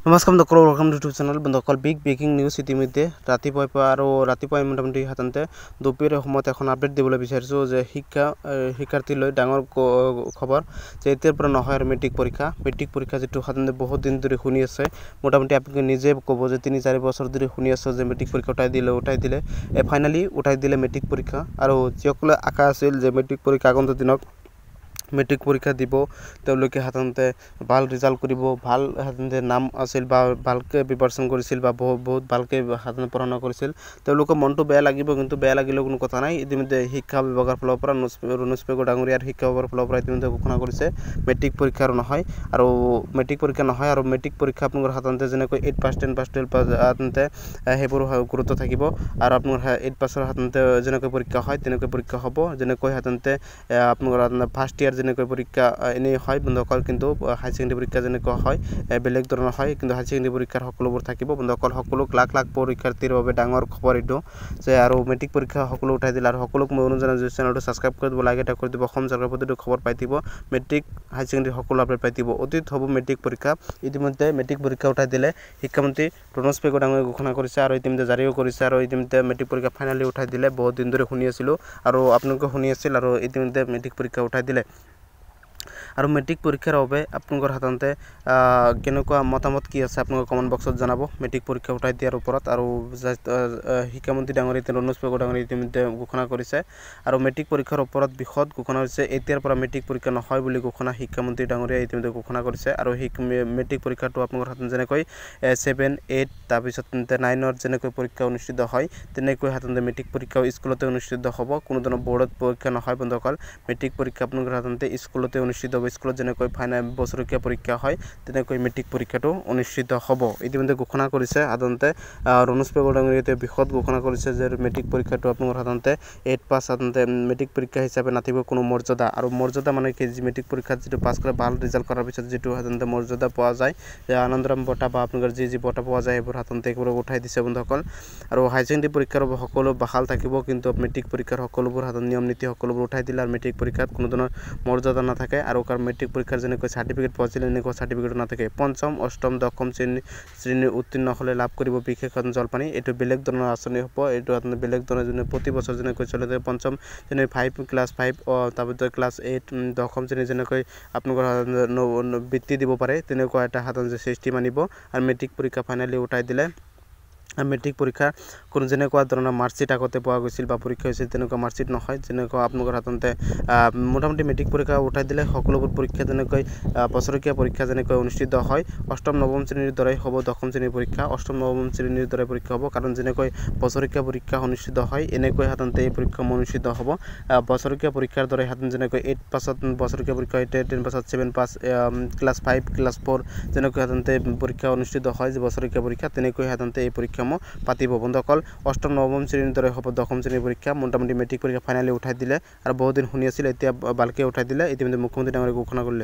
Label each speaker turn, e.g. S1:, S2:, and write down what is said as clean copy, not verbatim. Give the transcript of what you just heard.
S1: নমস্কাৰ বন্ধুসকল, welcome to YouTube channel. বন্ধুসকল, বিগ ব্ৰেকিং নিউজ ইতিমধ্যে ৰাতিপুৱাই মোটামুটি সাধাৰণতে দুপৰীয়াৰ সময়ত এখন আপডেট দিবলৈ বিচাৰিছোঁ যে শিক্ষাৰ্থীলৈ ডাঙৰ খবৰ যে এতিয়াৰ পৰা নহয় আৰু মেট্ৰিক পৰীক্ষা যিটো সাধাৰণতে বহুত দিন ধৰি শুনি আছে। মোটামুটি আপোনালোকে নিজে ক'ব যে 3-4 বছৰ ধৰি শুনি আছোঁ যে মেট্ৰিক পৰীক্ষা উঠাই দিলে ফাইনেলি উঠাই দিলে মেট্ৰিক পৰীক্ষা। আৰু যিসকলে আশা আছিল যে মেট্ৰিক পৰীক্ষা আগন্তুক দিনত মেট্ৰিক পৰীক্ষা দিব, তেওঁলোকে সাধাৰণতে ভাল ৰিজাল্ট কৰিব, ভাল সাধাৰণতে নাম আছিল বা ভালকৈ প্ৰিপাৰেশ্যন কৰিছিল বা বহুত ভালকৈ সাধাৰণতে পঢ়া শুনা কৰিছিল, তেওঁলোকৰ মনটো বেয়া লাগিব। কিন্তু বেয়া লাগিলেও কোনো কথা নাই। ইতিমধ্যে শিক্ষা বিভাগৰ ফালৰ পৰা ৰুনুজ পেগু ডাঙৰীয়াৰ শিক্ষা বিভাগৰ ফালৰ পৰা ইতিমধ্যে ঘোষণা কৰিছে মেট্ৰিক পৰীক্ষা নহয় আৰু মেট্ৰিক পৰীক্ষা আপোনালোকৰ সাধাৰণতে যেনেকৈ 8 পাছ 10 পাছ 12 পাছ সাধাৰণতে সেইবোৰ গুৰুত্ব থাকিব। আৰু আপোনালোকৰ 8 পাছৰ সাধাৰণতে যেনেকৈ পৰীক্ষা হয় তেনেকৈ পৰীক্ষা হ'ব। যেনেকৈ সাধাৰণতে আপোনালোকৰ ফাৰ্ষ্ট ইয়াৰ যেনেকৈ পৰীক্ষা এনেই হয় বন্ধুসকল, কিন্তু হাই ছেকেণ্ডেৰী পৰীক্ষা যেনেকুৱা হয় বেলেগ ধৰণৰ হয়। কিন্তু হাই ছেকেণ্ডেৰী পৰীক্ষাৰ সকলোবোৰ থাকিব বন্ধুসকল। সকলো লাখ পৰীক্ষাৰ্থীৰ বাবে ডাঙৰ খবৰ এইটো যে আৰু মেট্ৰিক পৰীক্ষা সকলো উঠাই দিলে। আৰু সকলোক মই অনুৰোধ জনাইছোঁ চেনেলটো ছাবস্ক্ৰাইব কৰি দিব, লাইক এটা কৰি দিব। অসম চৰকাৰৰ প্ৰতিটো খবৰ পাই দিব, মেট্ৰিক হাই ছেকেণ্ডেৰী সকলো আপডেট পাই দিব। অতীত হ'ব মেট্ৰিক পৰীক্ষা। ইতিমধ্যে মেট্ৰিক পৰীক্ষা উঠাই দিলে শিক্ষামন্ত্ৰী ৰুনুজ পেগু ডাঙৰীয়াই ঘোষণা কৰিছে আৰু ইতিমধ্যে জাৰিও কৰিছে। আৰু ইতিমধ্যে মেট্ৰিক পৰীক্ষা ফাইনেলি উঠাই দিলে। বহুত দিন ধৰি শুনি আছিলোঁ আৰু আপোনালোকে শুনি আছিল আৰু ইতিমধ্যে মেট্ৰিক পৰীক্ষা উঠাই দিলে। আৰু মেট্ৰিক পৰীক্ষাৰ বাবে আপোনালোকৰ সাধাৰণতে কেনেকুৱা মতামত কি আছে আপোনালোকে কমেণ্ট বক্সত জনাব মেট্ৰিক পৰীক্ষা উঠাই দিয়াৰ ওপৰত। আৰু শিক্ষামন্ত্ৰী ডাঙৰীয়া ৰুনুজ পেগু ডাঙৰীয়াই ইতিমধ্যে ঘোষণা কৰিছে আৰু মেট্ৰিক পৰীক্ষাৰ ওপৰত বিশদ ঘোষণা হৈছে। এতিয়াৰ পৰা মেট্ৰিক পৰীক্ষা নহয় বুলি শিক্ষামন্ত্ৰী ডাঙৰীয়াই ইতিমধ্যে ঘোষণা কৰিছে। আৰু মেট্ৰিক পৰীক্ষাটো আপোনালোকৰ সাধাৰণতে যেনেকৈ 7, 8 তাৰপিছত 9ৰ যেনেকৈ পৰীক্ষা অনুষ্ঠিত হয় তেনেকৈ সাধাৰণতে মেট্ৰিক পৰীক্ষাও স্কুলতে অনুষ্ঠিত হ'ব। কোনো ধৰণৰ বৰ্ডত পৰীক্ষা নহয় বন্ধুসকল। মেট্ৰিক পৰীক্ষা আপোনালোকৰ সাধাৰণতে স্কুলতে অনুষ্ঠিত হ'ব। স্কুলত যেনেকৈ বছৰেকীয়া পৰীক্ষা হয় তেনেকৈ মেট্ৰিক পৰীক্ষাটো অনুষ্ঠিত হ'ব। ইতিমধ্যে ঘোষণা কৰিছে সাধাৰণতে ৰুনুজ পেগু ডাঙৰীয়াই বিশদ ঘোষণা কৰিছে যে মেট্ৰিক পৰীক্ষাটো আপোনালোকৰ সাধাৰণতে 8 পাছ সাধাৰণতে মেট্ৰিক পৰীক্ষা হিচাপে নাথাকিব কোনো মৰ্যাদা। আৰু মৰ্যাদা মানে কি, মেট্ৰিক পৰীক্ষাত যিটো পাছ কৰে ভাল ৰিজাল্ট কৰাৰ পিছত যিটো সাধাৰণতে মৰ্যাদা পোৱা যায়, আনন্দৰাম বঁটা বা আপোনালোকৰ যি বঁটা পোৱা যায় সেইবোৰ সাধাৰণতে এইবোৰ উঠাই দিছে বন্ধুসকল। আৰু হাই ছেকেণ্ডেৰী পৰীক্ষাৰ সকলো বাহাল থাকিব, কিন্তু মেট্ৰিক পৰীক্ষাৰ সকলোবোৰ সাধাৰণ নিয়ম নীতি সকলোবোৰ উঠাই দিলে। আৰু মেট্ৰিক পৰীক্ষাত কোনো ধৰণৰ মৰ্যাদা নাথাকে। আৰু মেট্ৰিক পৰীক্ষাৰ যেনেকৈ চাৰ্টিফিকেট পোৱাছিল এনেকুৱা চাৰ্টিফিকেটো নাথাকে। 5ম, 8ম, 10ম শ্ৰেণীৰ উত্তীৰ্ণ হ'লে লাভ কৰিব বিশেষ জলপানী। এইটো বেলেগ ধৰণৰ আঁচনি হ'ব। এইটো আপোনাৰ বেলেগ ধৰণৰ যোনে প্ৰতি বছৰ যেনেকৈ চলে 5ম শ্ৰেণীৰ ক্লাছ 5 তাৰপিছত ক্লাছ 8 10ম শ্ৰেণীৰ যেনেকৈ আপোনালোকৰ বৃত্তি দিব পাৰে তেনেকুৱা এটা সাধাৰণ চিষ্টেম আনিব। আৰু মেট্ৰিক পৰীক্ষা ফাইনেলি উঠাই দিলে। মেট্ৰিক পৰীক্ষা কোনো যেনেকুৱা ধৰণৰ মাৰ্কশ্বিট আগতে পোৱা গৈছিল বা পৰীক্ষা হৈছিল তেনেকুৱা মাৰ্কশ্বিট নহয়। যেনেকুৱা আপোনালোকৰ সাধাৰণতে মোটামুটি মেট্ৰিক পৰীক্ষা উঠাই দিলে। সকলোবোৰ পৰীক্ষা যেনেকৈ বছৰেকীয়া পৰীক্ষা যেনেকৈ অনুষ্ঠিত হয় 8ম 9ম শ্ৰেণীৰ দৰে হ'ব 10ম শ্ৰেণীৰ পৰীক্ষা। 8ম 9ম শ্ৰেণীৰ দৰে পৰীক্ষা হ'ব, কাৰণ যেনেকৈ বছৰেকীয়া পৰীক্ষা অনুষ্ঠিত হয় এনেকৈ সাধাৰণতে এই পৰীক্ষা অনুষ্ঠিত হ'ব। বছৰেকীয়া পৰীক্ষাৰ দৰে সাধাৰণতে যেনেকৈ 8 পাছত বছৰেকীয়া পৰীক্ষা 8, 10 পাছত 7 পাছ, ক্লাছ 5 ক্লাছ 4 যেনেকৈ সাধাৰণতে পৰীক্ষা অনুষ্ঠিত হয় যে বছৰেকীয়া পৰীক্ষা, তেনেকৈ সাধাৰণতে এই পৰীক্ষাসমূহ পাতিব বন্ধুসকল। 8ম 9ম শ্ৰেণীৰ দৰে হ'ব 10ম শ্ৰেণীৰ পৰীক্ষা। মোটামুটি মেট্ৰিক পৰীক্ষা ফাইনেলি উঠাই দিলে আৰু বহুদিন শুনি আছিল, এতিয়া ভালকৈ উঠাই দিলে। ইতিমধ্যে মুখ্যমন্ত্ৰী ডাঙৰীয়াই ঘোষণা কৰিলে।